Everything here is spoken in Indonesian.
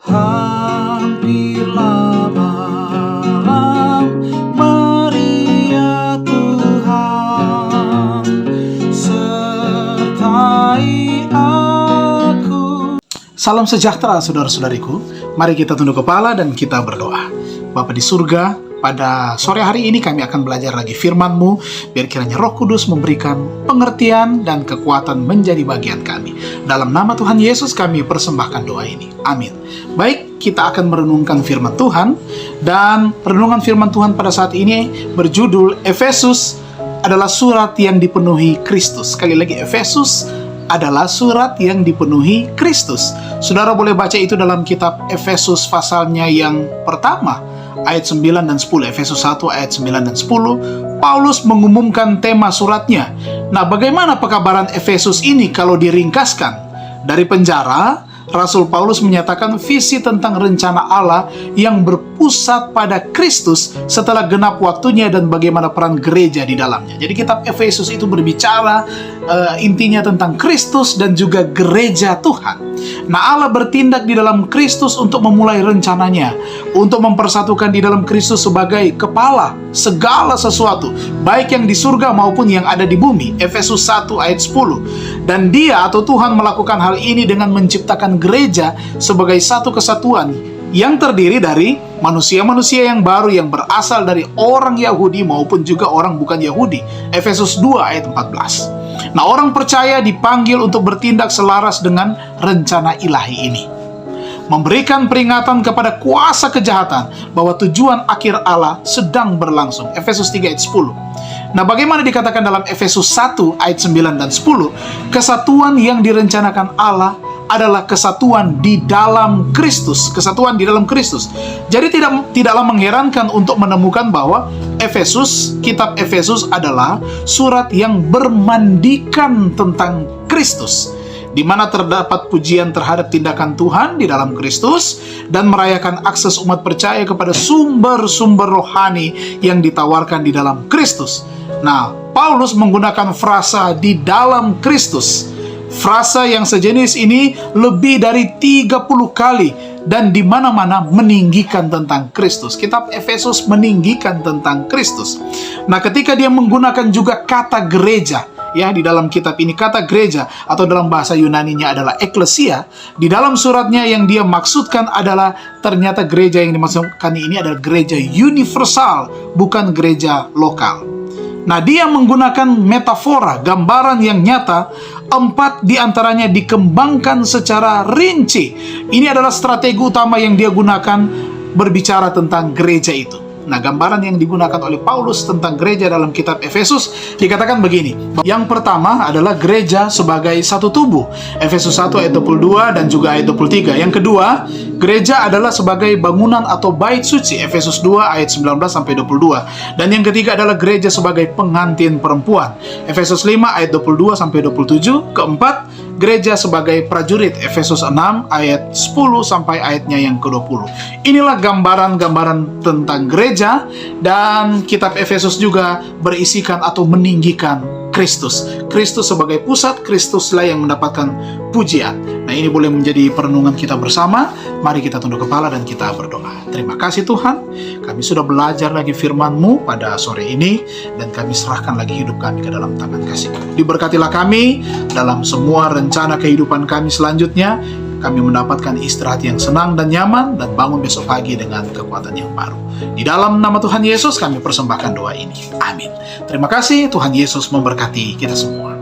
Hampirlah malam, mari ya Tuhan, sertai aku. Salam sejahtera saudara-saudariku. Mari kita tunduk kepala dan kita berdoa. Bapa di surga, pada sore hari ini kami akan belajar lagi firman-Mu. Biar kiranya Roh Kudus memberikan pengertian dan kekuatan menjadi bagian kami. Dalam nama Tuhan Yesus kami persembahkan doa ini. Amin. Baik, kita akan merenungkan firman Tuhan. Dan renungan firman Tuhan pada saat ini berjudul Efesus adalah surat yang dipenuhi Kristus. Sekali lagi, Efesus adalah surat yang dipenuhi Kristus. Saudara boleh baca itu dalam kitab Efesus pasalnya yang pertama, ayat 9 dan 10. Efesus 1 ayat 9 dan 10. Paulus mengumumkan tema suratnya. Nah, bagaimana pekabaran Efesus ini kalau diringkaskan? Dari penjara, Rasul Paulus menyatakan visi tentang rencana Allah yang berpusat pada Kristus setelah genap waktunya dan bagaimana peran gereja di dalamnya. Jadi kitab Efesus itu berbicara intinya tentang Kristus dan juga gereja Tuhan. Nah, Allah bertindak di dalam Kristus untuk memulai rencananya, untuk mempersatukan di dalam Kristus sebagai kepala segala sesuatu, baik yang di surga maupun yang ada di bumi. Efesus 1 ayat 10. Dan Dia atau Tuhan melakukan hal ini dengan menciptakan gereja sebagai satu kesatuan yang terdiri dari manusia-manusia yang baru yang berasal dari orang Yahudi maupun juga orang bukan Yahudi. Efesus 2 ayat 14. Nah, orang percaya dipanggil untuk bertindak selaras dengan rencana ilahi ini, memberikan peringatan kepada kuasa kejahatan bahwa tujuan akhir Allah sedang berlangsung. Efesus 3 ayat 10. Nah, bagaimana dikatakan dalam Efesus 1 ayat 9 dan 10, kesatuan yang direncanakan Allah adalah kesatuan di dalam Kristus, kesatuan di dalam Kristus. Jadi tidaklah mengherankan untuk menemukan bahwa kitab Efesus adalah surat yang bermandikan tentang Kristus, di mana terdapat pujian terhadap tindakan Tuhan di dalam Kristus dan merayakan akses umat percaya kepada sumber-sumber rohani yang ditawarkan di dalam Kristus. Nah, Paulus menggunakan frasa di dalam Kristus. Frasa yang sejenis ini lebih dari 30 kali dan di mana-mana meninggikan tentang Kristus. Kitab Efesus meninggikan tentang Kristus. Nah, ketika dia menggunakan juga kata gereja, ya, di dalam kitab ini kata gereja atau dalam bahasa Yunaninya adalah eklesia. Di dalam suratnya yang dia maksudkan adalah ternyata gereja yang dimaksudkan ini adalah gereja universal, bukan gereja lokal. Nah, dia menggunakan metafora, gambaran yang nyata. 4 diantaranya dikembangkan secara rinci. Ini adalah strategi utama yang dia gunakan berbicara tentang gereja itu. Nah, gambaran yang digunakan oleh Paulus tentang gereja dalam kitab Efesus dikatakan begini. Yang pertama adalah gereja sebagai satu tubuh. Efesus 1 ayat 22 dan juga ayat 23. Yang kedua, gereja adalah sebagai bangunan atau bait suci. Efesus 2 ayat 19 sampai 22. Dan yang ketiga adalah gereja sebagai pengantin perempuan. Efesus 5 ayat 22 sampai 27. Keempat, gereja sebagai prajurit. Efesus 6 ayat 10 sampai ayatnya yang ke-20. Inilah gambaran-gambaran tentang gereja, dan kitab Efesus juga berisikan atau meninggikan Kristus. Kristus sebagai pusat, Kristuslah yang mendapatkan pujian. Nah, ini boleh menjadi perenungan kita bersama. Mari kita tunduk kepala dan kita berdoa. Terima kasih Tuhan, kami sudah belajar lagi firman-Mu pada sore ini, dan kami serahkan lagi hidup kami ke dalam tangan kasih-Mu. Diberkatilah kami dalam semua rencana kehidupan kami selanjutnya. Kami mendapatkan istirahat yang senang dan nyaman, dan bangun besok pagi dengan kekuatan yang baru. Di dalam nama Tuhan Yesus kami persembahkan doa ini. Amin. Terima kasih, Tuhan Yesus memberkati kita semua.